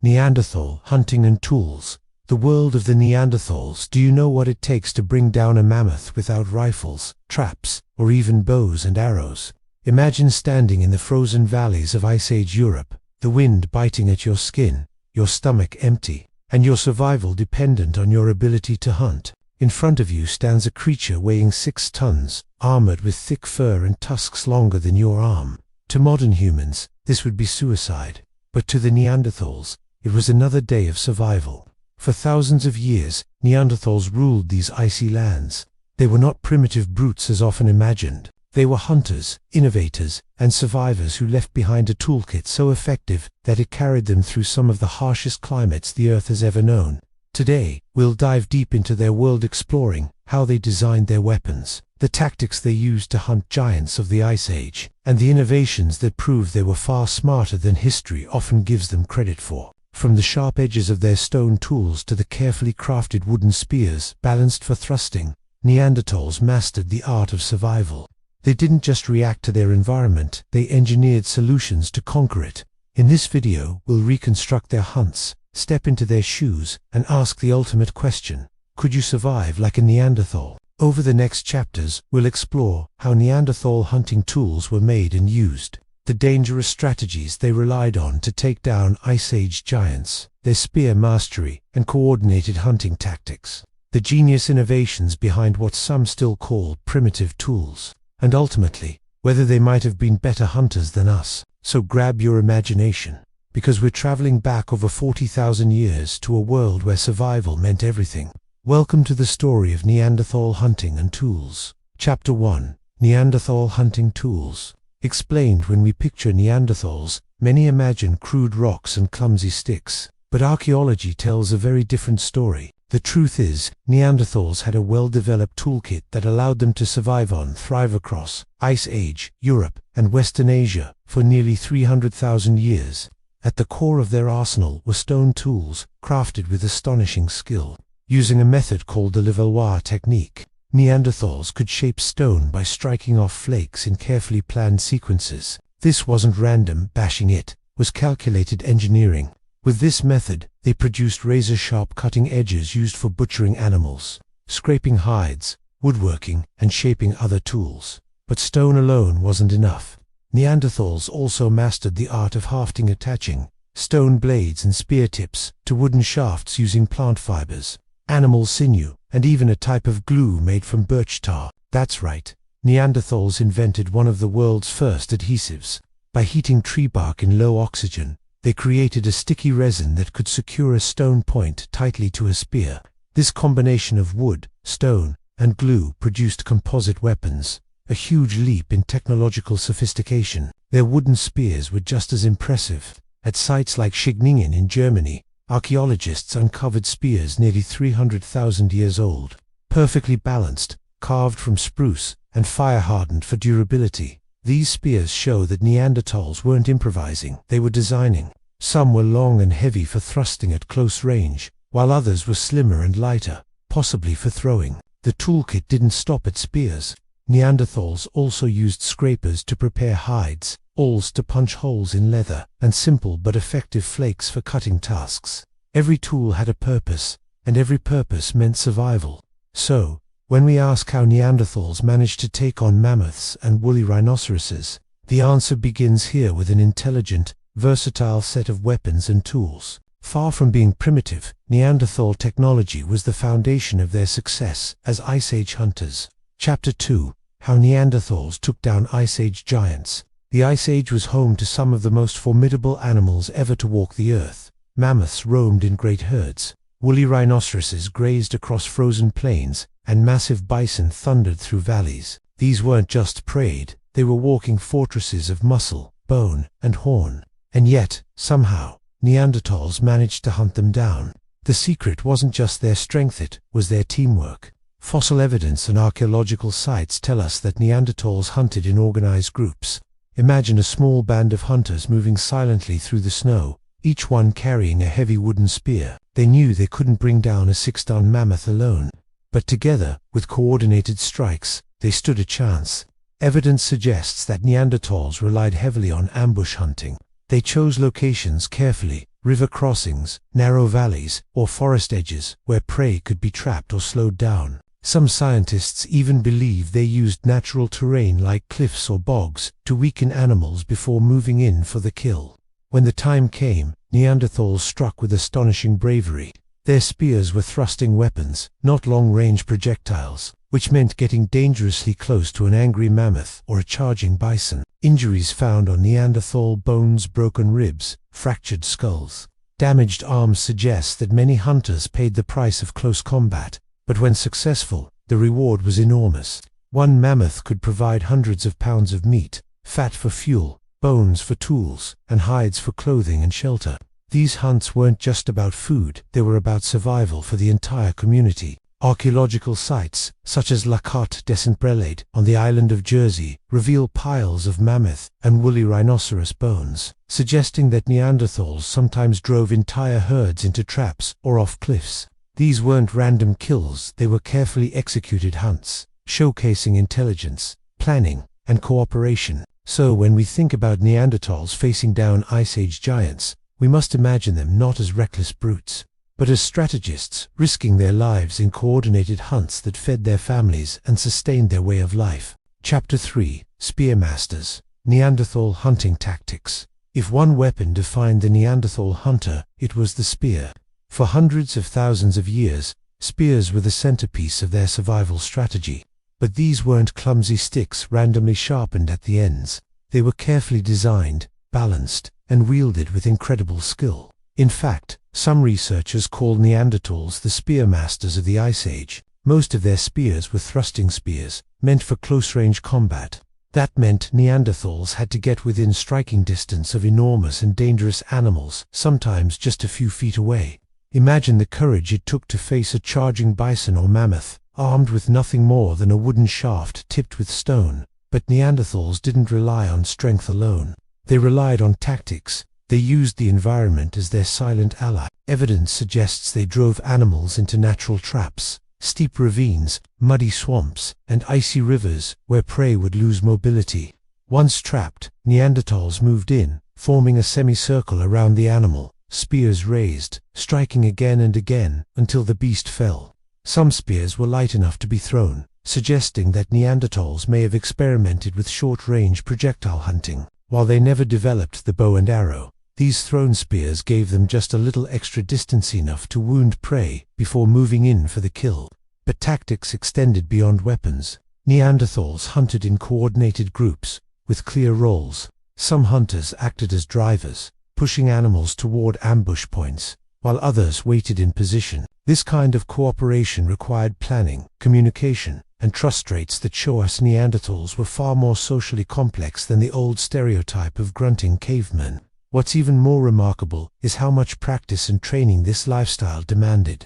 Neanderthal hunting and tools. The world of the Neanderthals. Do you know what it takes to bring down a mammoth without rifles, traps, or even bows and arrows? Imagine standing in the frozen valleys of Ice Age Europe, the wind biting at your skin, your stomach empty, and your survival dependent on your ability to hunt. In front of you stands a creature weighing 6 tons, armored with thick fur and tusks longer than your arm. To modern humans, this would be suicide. But to the Neanderthals, it was another day of survival. For thousands of years, Neanderthals ruled these icy lands. They were not primitive brutes as often imagined. They were hunters, innovators, and survivors who left behind a toolkit so effective that it carried them through some of the harshest climates the Earth has ever known. Today, we'll dive deep into their world, exploring how they designed their weapons, the tactics they used to hunt giants of the Ice Age, and the innovations that prove they were far smarter than history often gives them credit for. From the sharp edges of their stone tools to the carefully crafted wooden spears balanced for thrusting, Neanderthals mastered the art of survival. They didn't just react to their environment, they engineered solutions to conquer it. In this video, we'll reconstruct their hunts, step into their shoes, and ask the ultimate question: could you survive like a Neanderthal? Over the next chapters, we'll explore how Neanderthal hunting tools were made and used, the dangerous strategies they relied on to take down Ice Age giants, their spear mastery and coordinated hunting tactics, the genius innovations behind what some still call primitive tools, and ultimately, whether they might have been better hunters than us. So grab your imagination, because we're traveling back over 40,000 years to a world where survival meant everything. Welcome to the story of Neanderthal hunting and tools. Chapter 1: Neanderthal hunting tools. Explained. When we picture Neanderthals, many imagine crude rocks and clumsy sticks. But archaeology tells a very different story. The truth is, Neanderthals had a well-developed toolkit that allowed them to survive on, thrive across Ice Age, Europe, and Western Asia for nearly 300,000 years. At the core of their arsenal were stone tools, crafted with astonishing skill. Using a method called the Levallois technique, Neanderthals could shape stone by striking off flakes in carefully planned sequences. This wasn't random bashing, it was calculated engineering. With this method, they produced razor-sharp cutting edges used for butchering animals, scraping hides, woodworking, and shaping other tools. But stone alone wasn't enough. Neanderthals also mastered the art of hafting, attaching stone blades and spear tips to wooden shafts using plant fibers, animal sinew, and even a type of glue made from birch tar. That's right, Neanderthals invented one of the world's first adhesives. By heating tree bark in low oxygen, they created a sticky resin that could secure a stone point tightly to a spear. This combination of wood, stone, and glue produced composite weapons, a huge leap in technological sophistication. Their wooden spears were just as impressive. At sites like Schigningen in Germany, archaeologists uncovered spears nearly 300,000 years old, perfectly balanced, carved from spruce, and fire-hardened for durability. These spears show that Neanderthals weren't improvising, they were designing. Some were long and heavy for thrusting at close range, while others were slimmer and lighter, possibly for throwing. The toolkit didn't stop at spears. Neanderthals also used scrapers to prepare hides, awls to punch holes in leather, and simple but effective flakes for cutting tasks. Every tool had a purpose, and every purpose meant survival. So, when we ask how Neanderthals managed to take on mammoths and woolly rhinoceroses, the answer begins here with an intelligent, versatile set of weapons and tools. Far from being primitive, Neanderthal technology was the foundation of their success as Ice Age hunters. Chapter 2: How Neanderthals took down Ice Age giants. The Ice Age was home to some of the most formidable animals ever to walk the earth. Mammoths roamed in great herds, woolly rhinoceroses grazed across frozen plains, and massive bison thundered through valleys. These weren't just prey, they were walking fortresses of muscle, bone, and horn. And yet, somehow, Neanderthals managed to hunt them down. The secret wasn't just their strength, it was their teamwork. Fossil evidence and archaeological sites tell us that Neanderthals hunted in organized groups. Imagine a small band of hunters moving silently through the snow, each one carrying a heavy wooden spear. They knew they couldn't bring down a 6-ton mammoth alone, but together, with coordinated strikes, they stood a chance. Evidence suggests that Neanderthals relied heavily on ambush hunting. They chose locations carefully, river crossings, narrow valleys, or forest edges where prey could be trapped or slowed down. Some scientists even believe they used natural terrain like cliffs or bogs to weaken animals before moving in for the kill. When the time came, Neanderthals struck with astonishing bravery. Their spears were thrusting weapons, not long-range projectiles, which meant getting dangerously close to an angry mammoth or a charging bison. Injuries found on Neanderthal bones, broken ribs, fractured skulls, damaged arms suggest that many hunters paid the price of close combat, but when successful, the reward was enormous. One mammoth could provide hundreds of pounds of meat, fat for fuel, bones for tools, and hides for clothing and shelter. These hunts weren't just about food, they were about survival for the entire community. Archaeological sites, such as La Côte des Saints-Prélats on the island of Jersey, reveal piles of mammoth and woolly rhinoceros bones, suggesting that Neanderthals sometimes drove entire herds into traps or off cliffs. These weren't random kills, they were carefully executed hunts, showcasing intelligence, planning, and cooperation. So when we think about Neanderthals facing down Ice Age giants, we must imagine them not as reckless brutes, but as strategists, risking their lives in coordinated hunts that fed their families and sustained their way of life. Chapter 3: Spearmasters. Neanderthal hunting tactics. If one weapon defined the Neanderthal hunter, it was the spear. For hundreds of thousands of years, spears were the centerpiece of their survival strategy. But these weren't clumsy sticks randomly sharpened at the ends. They were carefully designed, balanced, and wielded with incredible skill. In fact, some researchers call Neanderthals the spearmasters of the Ice Age. Most of their spears were thrusting spears, meant for close-range combat. That meant Neanderthals had to get within striking distance of enormous and dangerous animals, sometimes just a few feet away. Imagine the courage it took to face a charging bison or mammoth, armed with nothing more than a wooden shaft tipped with stone. But Neanderthals didn't rely on strength alone. They relied on tactics. They used the environment as their silent ally. Evidence suggests they drove animals into natural traps, steep ravines, muddy swamps, and icy rivers where prey would lose mobility. Once trapped, Neanderthals moved in, forming a semicircle around the animal, spears raised, striking again and again until the beast fell. Some spears were light enough to be thrown, suggesting that Neanderthals may have experimented with short-range projectile hunting. While they never developed the bow and arrow, these thrown spears gave them just a little extra distance enough to wound prey before moving in for the kill. But tactics extended beyond weapons. Neanderthals hunted in coordinated groups, with clear roles. Some hunters acted as drivers, pushing animals toward ambush points, while others waited in position. This kind of cooperation required planning, communication, and trust traits that show us Neanderthals were far more socially complex than the old stereotype of grunting cavemen. What's even more remarkable is how much practice and training this lifestyle demanded.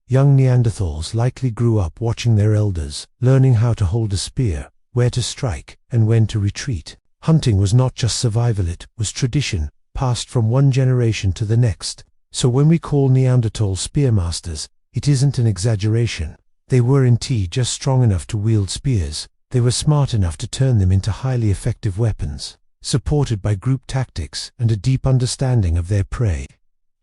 Young Neanderthals likely grew up watching their elders, learning how to hold a spear, where to strike, and when to retreat. Hunting was not just survival, it was tradition, passed from one generation to the next. So when we call Neanderthal spearmasters, it isn't an exaggeration. They were indeed just strong enough to wield spears. They were smart enough to turn them into highly effective weapons, supported by group tactics and a deep understanding of their prey.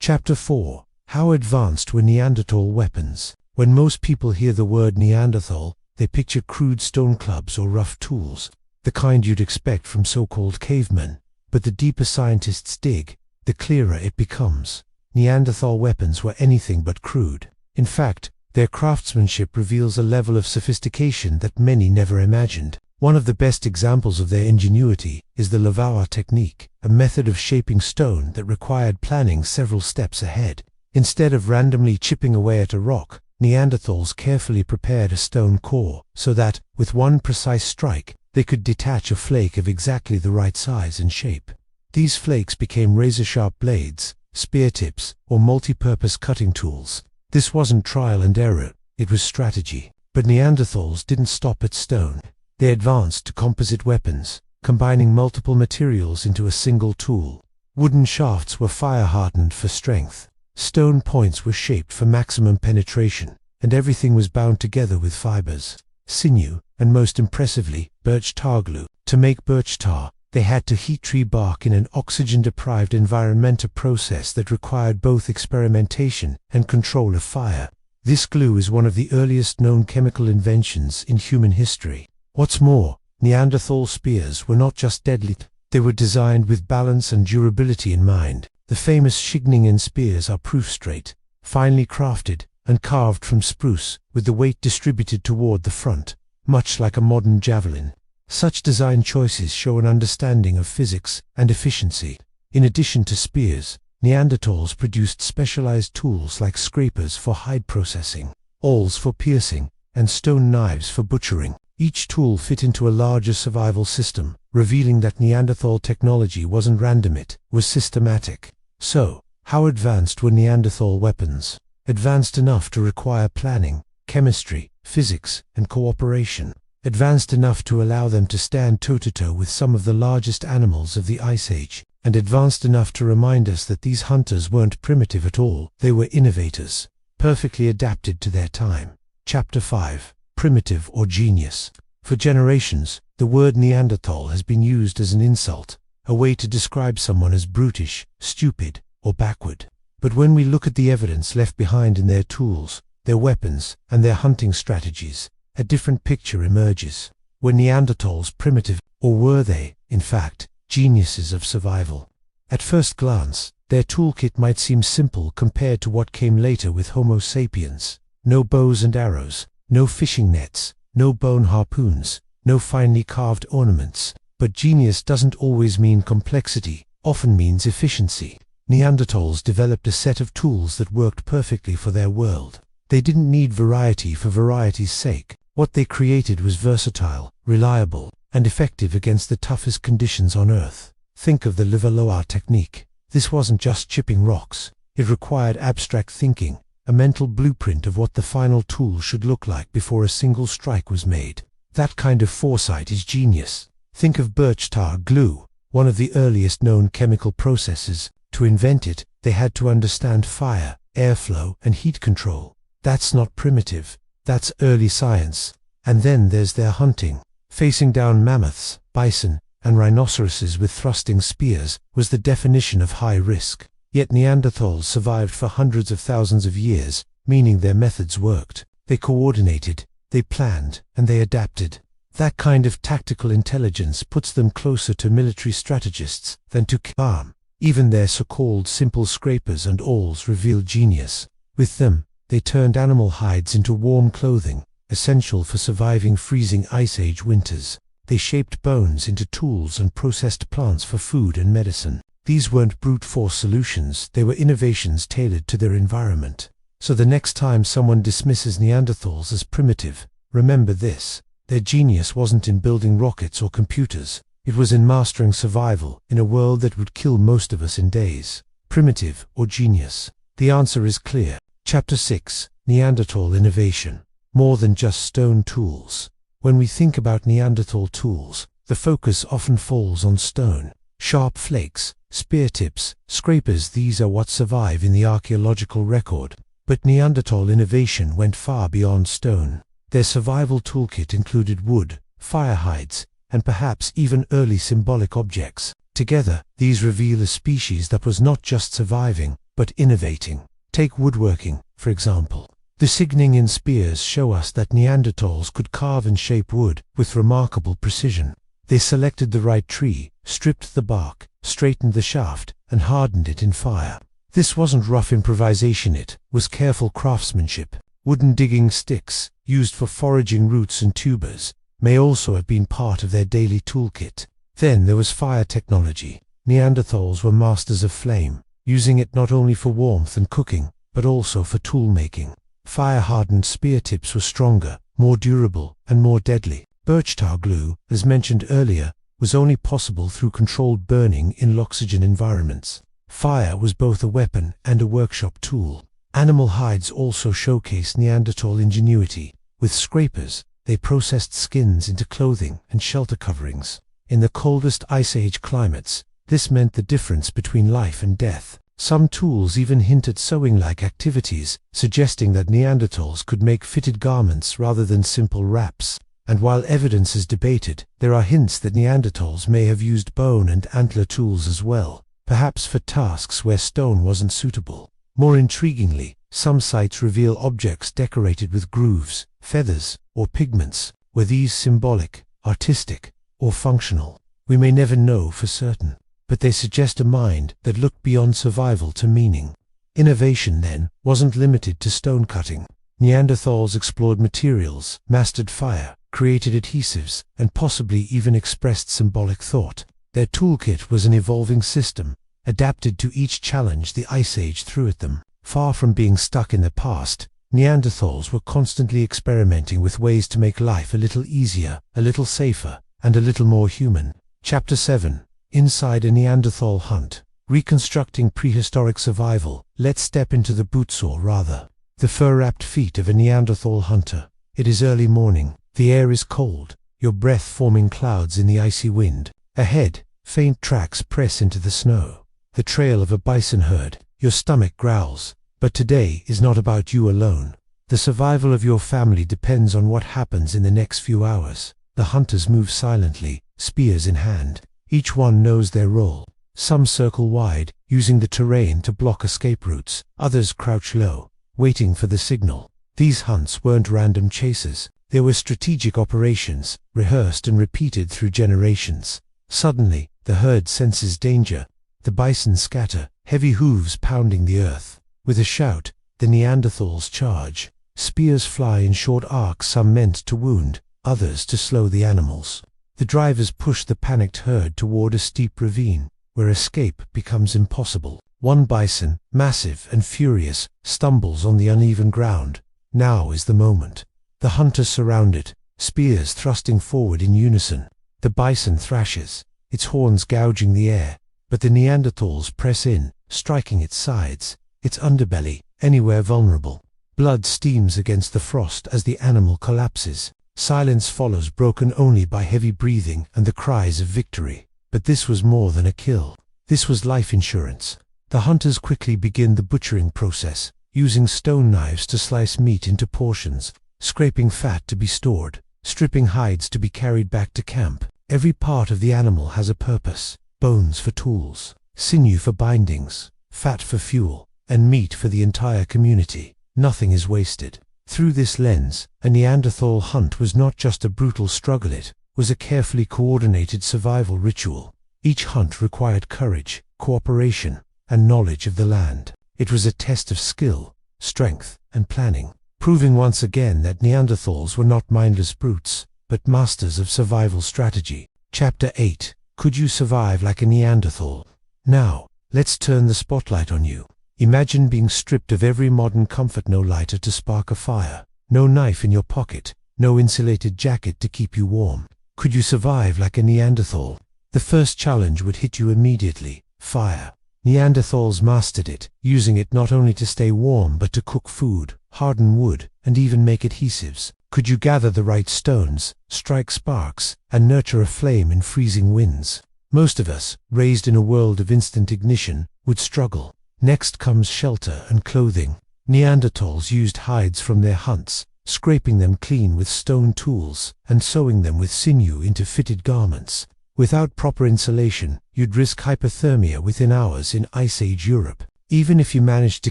Chapter 4: How advanced were Neanderthal weapons? When most people hear the word Neanderthal, they picture crude stone clubs or rough tools, the kind you'd expect from so-called cavemen. But the deeper scientists dig, the clearer it becomes. Neanderthal weapons were anything but crude. In fact, their craftsmanship reveals a level of sophistication that many never imagined. One of the best examples of their ingenuity is the lavoir technique, a method of shaping stone that required planning several steps ahead. Instead of randomly chipping away at a rock, Neanderthals carefully prepared a stone core so that, with one precise strike, they could detach a flake of exactly the right size and shape. These flakes became razor-sharp blades, spear tips, or multi-purpose cutting tools. This wasn't trial and error, it was strategy. But Neanderthals didn't stop at stone. They advanced to composite weapons, combining multiple materials into a single tool. Wooden shafts were fire-hardened for strength. Stone points were shaped for maximum penetration, and everything was bound together with fibers, sinew, and most impressively, birch tar glue. To make birch tar, They had to heat tree bark in an oxygen-deprived environment, a process that required both experimentation and control of fire. This glue is one of the earliest known chemical inventions in human history. What's more, Neanderthal spears were not just deadly, they were designed with balance and durability in mind. The famous Schigningen spears are proof straight, finely crafted, and carved from spruce, with the weight distributed toward the front, much like a modern javelin. Such design choices show an understanding of physics and efficiency. In addition to spears, Neanderthals produced specialized tools like scrapers for hide processing, awls for piercing, and stone knives for butchering. Each tool fit into a larger survival system, revealing that Neanderthal technology wasn't random, it was systematic. So, how advanced were Neanderthal weapons? Advanced enough to require planning, chemistry, physics, and cooperation. Advanced enough to allow them to stand toe-to-toe with some of the largest animals of the Ice Age, and advanced enough to remind us that these hunters weren't primitive at all, they were innovators, perfectly adapted to their time. Chapter 5. Primitive or Genius. For generations, the word Neanderthal has been used as an insult, a way to describe someone as brutish, stupid, or backward. But when we look at the evidence left behind in their tools, their weapons, and their hunting strategies, a different picture emerges. Were Neanderthals primitive, or were they, in fact, geniuses of survival? At first glance, their toolkit might seem simple compared to what came later with Homo sapiens. No bows and arrows, no fishing nets, no bone harpoons, no finely carved ornaments. But genius doesn't always mean complexity, often means efficiency. Neanderthals developed a set of tools that worked perfectly for their world. They didn't need variety for variety's sake. What they created was versatile, reliable, and effective against the toughest conditions on Earth. Think of the Levallois technique. This wasn't just chipping rocks. It required abstract thinking, a mental blueprint of what the final tool should look like before a single strike was made. That kind of foresight is genius. Think of birch tar glue, one of the earliest known chemical processes. To invent it, they had to understand fire, airflow, and heat control. That's not primitive. That's early science. And then there's their hunting. Facing down mammoths, bison, and rhinoceroses with thrusting spears was the definition of high risk. Yet Neanderthals survived for hundreds of thousands of years, meaning their methods worked. They coordinated, they planned, and they adapted. That kind of tactical intelligence puts them closer to military strategists than to arm. Even their so-called simple scrapers and awls reveal genius. With them, they turned animal hides into warm clothing, essential for surviving freezing Ice Age winters. They shaped bones into tools and processed plants for food and medicine. These weren't brute force solutions, they were innovations tailored to their environment. So the next time someone dismisses Neanderthals as primitive, remember this: their genius wasn't in building rockets or computers. It was in mastering survival in a world that would kill most of us in days. Primitive or genius? The answer is clear. Chapter 6. Neanderthal Innovation. More than just stone tools. When we think about Neanderthal tools, the focus often falls on stone. Sharp flakes, spear tips, scrapers, these are what survive in the archaeological record. But Neanderthal innovation went far beyond stone. Their survival toolkit included wood, fire hides, and perhaps even early symbolic objects. Together, these reveal a species that was not just surviving, but innovating. Take woodworking, for example. The Schigningen spears show us that Neanderthals could carve and shape wood with remarkable precision. They selected the right tree, stripped the bark, straightened the shaft, and hardened it in fire. This wasn't rough improvisation, it was careful craftsmanship. Wooden digging sticks, used for foraging roots and tubers, may also have been part of their daily toolkit. Then there was fire technology. Neanderthals were masters of flame, using it not only for warmth and cooking, but also for tool making. Fire-hardened spear tips were stronger, more durable, and more deadly. Birch tar glue, as mentioned earlier, was only possible through controlled burning in low-oxygen environments. Fire was both a weapon and a workshop tool. Animal hides also showcase Neanderthal ingenuity. With scrapers, they processed skins into clothing and shelter coverings. In the coldest Ice Age climates, this meant the difference between life and death. Some tools even hint at sewing-like activities, suggesting that Neanderthals could make fitted garments rather than simple wraps. And while evidence is debated, there are hints that Neanderthals may have used bone and antler tools as well, perhaps for tasks where stone wasn't suitable. More intriguingly, some sites reveal objects decorated with grooves, feathers, or pigments. Were these symbolic, artistic, or functional? We may never know for certain, but they suggest a mind that looked beyond survival to meaning. Innovation, then, wasn't limited to stone cutting. Neanderthals explored materials, mastered fire, created adhesives, and possibly even expressed symbolic thought. Their toolkit was an evolving system, adapted to each challenge the Ice Age threw at them. Far from being stuck in the past, Neanderthals were constantly experimenting with ways to make life a little easier, a little safer, and a little more human. Chapter 7. Inside a Neanderthal Hunt. Reconstructing prehistoric survival. Let's step into the boots, or rather, the fur-wrapped feet of a Neanderthal hunter. It is early morning. The air is cold, your breath forming clouds in the icy wind. Ahead, faint tracks press into the snow. The trail of a bison herd. Your stomach growls. But today is not about you alone. The survival of your family depends on what happens in the next few hours. The hunters move silently, spears in hand. Each one knows their role. Some circle wide, using the terrain to block escape routes. Others crouch low, waiting for the signal. These hunts weren't random chases. They were strategic operations, rehearsed and repeated through generations. Suddenly, the herd senses danger. The bison scatter, heavy hooves pounding the earth. With a shout, the Neanderthals charge. Spears fly in short arcs, some meant to wound, others to slow the animals. The drivers push the panicked herd toward a steep ravine, where escape becomes impossible. One bison, massive and furious, stumbles on the uneven ground. Now is the moment. The hunters surround it, spears thrusting forward in unison. The bison thrashes, its horns gouging the air, but the Neanderthals press in, striking its sides, its underbelly, anywhere vulnerable. Blood steams against the frost as the animal collapses. Silence follows, broken only by heavy breathing and the cries of victory. But this was more than a kill. This was life insurance. The hunters quickly begin the butchering process, using stone knives to slice meat into portions, scraping fat to be stored, stripping hides to be carried back to camp. Every part of the animal has a purpose: bones for tools, sinew for bindings, fat for fuel, and meat for the entire community. Nothing is wasted. Through this lens, a Neanderthal hunt was not just a brutal struggle, it was a carefully coordinated survival ritual. Each hunt required courage, cooperation, and knowledge of the land. It was a test of skill, strength, and planning, proving once again that Neanderthals were not mindless brutes, but masters of survival strategy. Chapter 8. Could you survive like a Neanderthal? Now, let's turn the spotlight on you. Imagine being stripped of every modern comfort: no lighter to spark a fire, no knife in your pocket, no insulated jacket to keep you warm. Could you survive like a Neanderthal? The first challenge would hit you immediately: fire. Neanderthals mastered it, using it not only to stay warm but to cook food, harden wood, and even make adhesives. Could you gather the right stones, strike sparks, and nurture a flame in freezing winds? Most of us, raised in a world of instant ignition, would struggle. Next comes shelter and clothing. Neanderthals used hides from their hunts, scraping them clean with stone tools, and sewing them with sinew into fitted garments. Without proper insulation, you'd risk hypothermia within hours in Ice Age Europe. Even if you managed to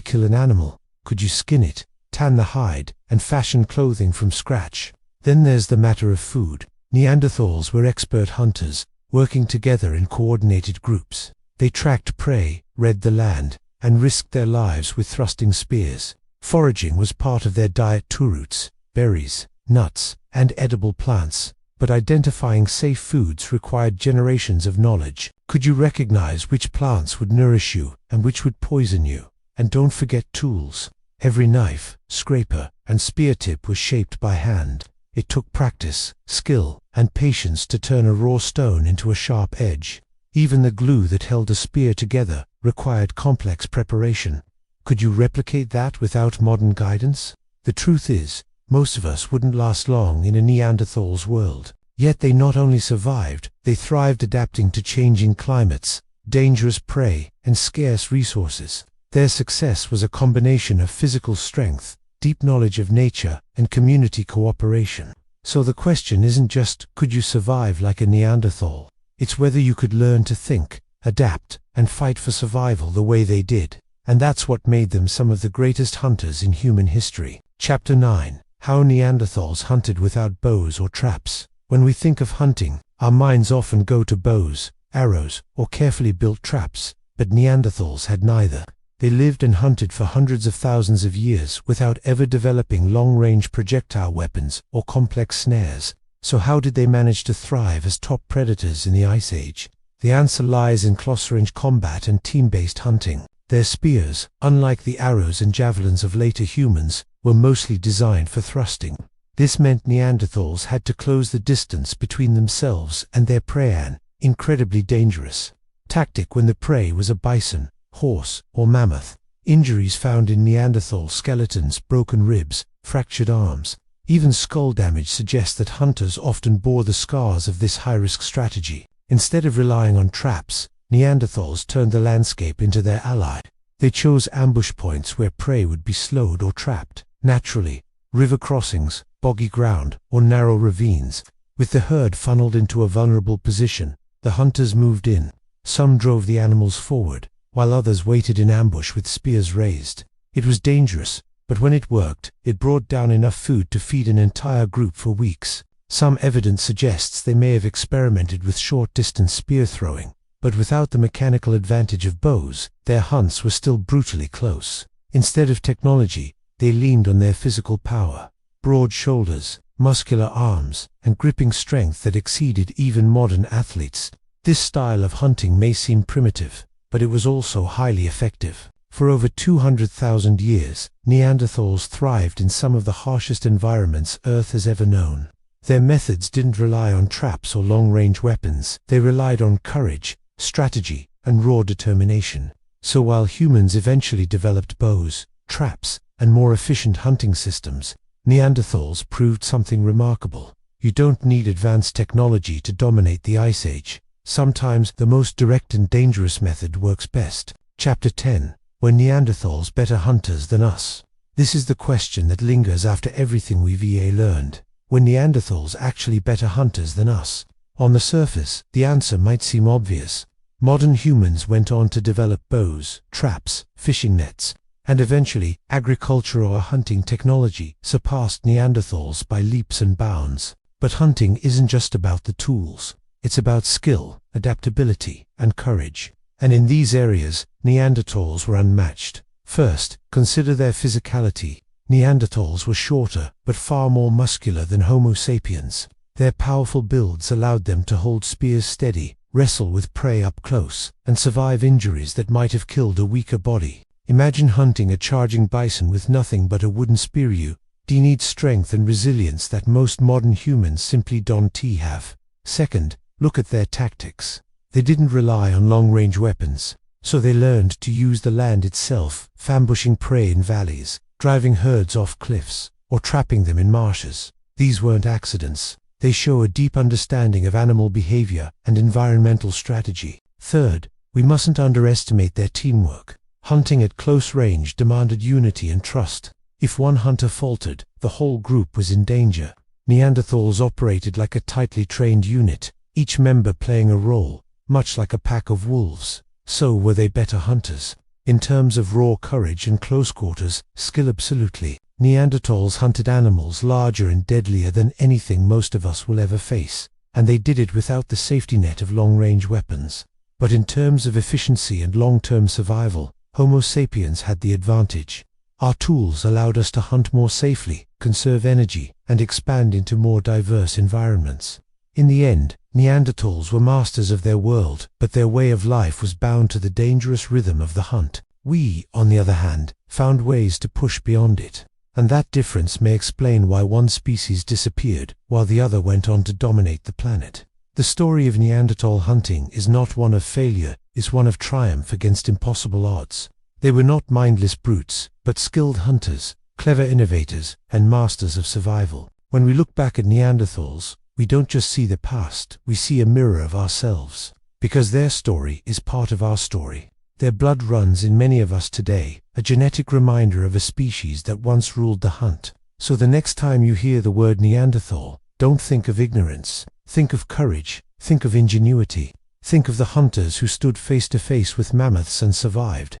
kill an animal, could you skin it, tan the hide, and fashion clothing from scratch? Then there's the matter of food. Neanderthals were expert hunters, working together in coordinated groups. They tracked prey, read the land, and risked their lives with thrusting spears. Foraging was part of their diet: roots, berries, nuts, and edible plants. But identifying safe foods required generations of knowledge. Could you recognize which plants would nourish you and which would poison you? And don't forget tools. Every knife, scraper, and spear tip was shaped by hand. It took practice, skill, and patience to turn a raw stone into a sharp edge. Even the glue that held a spear together required complex preparation. Could you replicate that without modern guidance? The truth is, most of us wouldn't last long in a Neanderthal's world. Yet they not only survived, they thrived adapting to changing climates, dangerous prey, and scarce resources. Their success was a combination of physical strength, deep knowledge of nature, and community cooperation. So the question isn't just, could you survive like a Neanderthal? It's whether you could learn to think, adapt, and fight for survival the way they did. And that's what made them some of the greatest hunters in human history. Chapter 9. How Neanderthals hunted without bows or traps. When we think of hunting, our minds often go to bows, arrows, or carefully built traps, but Neanderthals had neither. They lived and hunted for hundreds of thousands of years without ever developing long-range projectile weapons or complex snares. So how did they manage to thrive as top predators in the Ice Age? The answer lies in close-range combat and team-based hunting. Their spears, unlike the arrows and javelins of later humans, were mostly designed for thrusting. This meant Neanderthals had to close the distance between themselves and their prey, an incredibly dangerous tactic when the prey was a bison, horse, or mammoth. Injuries found in Neanderthal skeletons, broken ribs, fractured arms, even skull damage suggest that hunters often bore the scars of this high-risk strategy. Instead of relying on traps, Neanderthals turned the landscape into their ally. They chose ambush points where prey would be slowed or trapped naturally, river crossings, boggy ground, or narrow ravines. With the herd funneled into a vulnerable position, the hunters moved in. Some drove the animals forward, while others waited in ambush with spears raised. It was dangerous, but when it worked, it brought down enough food to feed an entire group for weeks. Some evidence suggests they may have experimented with short-distance spear throwing, but without the mechanical advantage of bows, their hunts were still brutally close. Instead of technology, they leaned on their physical power. Broad shoulders, muscular arms, and gripping strength that exceeded even modern athletes. This style of hunting may seem primitive, but it was also highly effective. For over 200,000 years, Neanderthals thrived in some of the harshest environments Earth has ever known. Their methods didn't rely on traps or long-range weapons. They relied on courage, strategy, and raw determination. So while humans eventually developed bows, traps, and more efficient hunting systems, Neanderthals proved something remarkable. You don't need advanced technology to dominate the Ice Age. Sometimes the most direct and dangerous method works best. Chapter 10. Were Neanderthals better hunters than us? This is the question that lingers after everything we've learned. Were Neanderthals actually better hunters than us? On the surface, the answer might seem obvious. Modern humans went on to develop bows, traps, fishing nets, and eventually, agriculture or hunting technology surpassed Neanderthals by leaps and bounds. But hunting isn't just about the tools. It's about skill, adaptability, and courage. And in these areas, Neanderthals were unmatched. First, consider their physicality. Neanderthals were shorter, but far more muscular than Homo sapiens. Their powerful builds allowed them to hold spears steady, wrestle with prey up close, and survive injuries that might have killed a weaker body. Imagine hunting a charging bison with nothing but a wooden spear. You need strength and resilience that most modern humans simply don't have. Second, look at their tactics. They didn't rely on long-range weapons, so they learned to use the land itself, ambushing prey in valleys, driving herds off cliffs, or trapping them in marshes. These weren't accidents. They show a deep understanding of animal behavior and environmental strategy. Third, we mustn't underestimate their teamwork. Hunting at close range demanded unity and trust. If one hunter faltered, the whole group was in danger. Neanderthals operated like a tightly trained unit, each member playing a role, much like a pack of wolves. So were they better hunters? In terms of raw courage and close quarters skill, absolutely. Neanderthals hunted animals larger and deadlier than anything most of us will ever face, and they did it without the safety net of long-range weapons. But in terms of efficiency and long-term survival, Homo sapiens had the advantage. Our tools allowed us to hunt more safely, conserve energy, and expand into more diverse environments. In the end, Neanderthals were masters of their world, but their way of life was bound to the dangerous rhythm of the hunt. We, on the other hand, found ways to push beyond it. And that difference may explain why one species disappeared, while the other went on to dominate the planet. The story of Neanderthal hunting is not one of failure, it's one of triumph against impossible odds. They were not mindless brutes, but skilled hunters, clever innovators, and masters of survival. When we look back at Neanderthals, we don't just see the past, we see a mirror of ourselves. Because their story is part of our story. Their blood runs in many of us today, a genetic reminder of a species that once ruled the hunt. So the next time you hear the word Neanderthal, Don't think of ignorance. Think of courage. Think of ingenuity. Think of the hunters who stood face to face with mammoths and survived.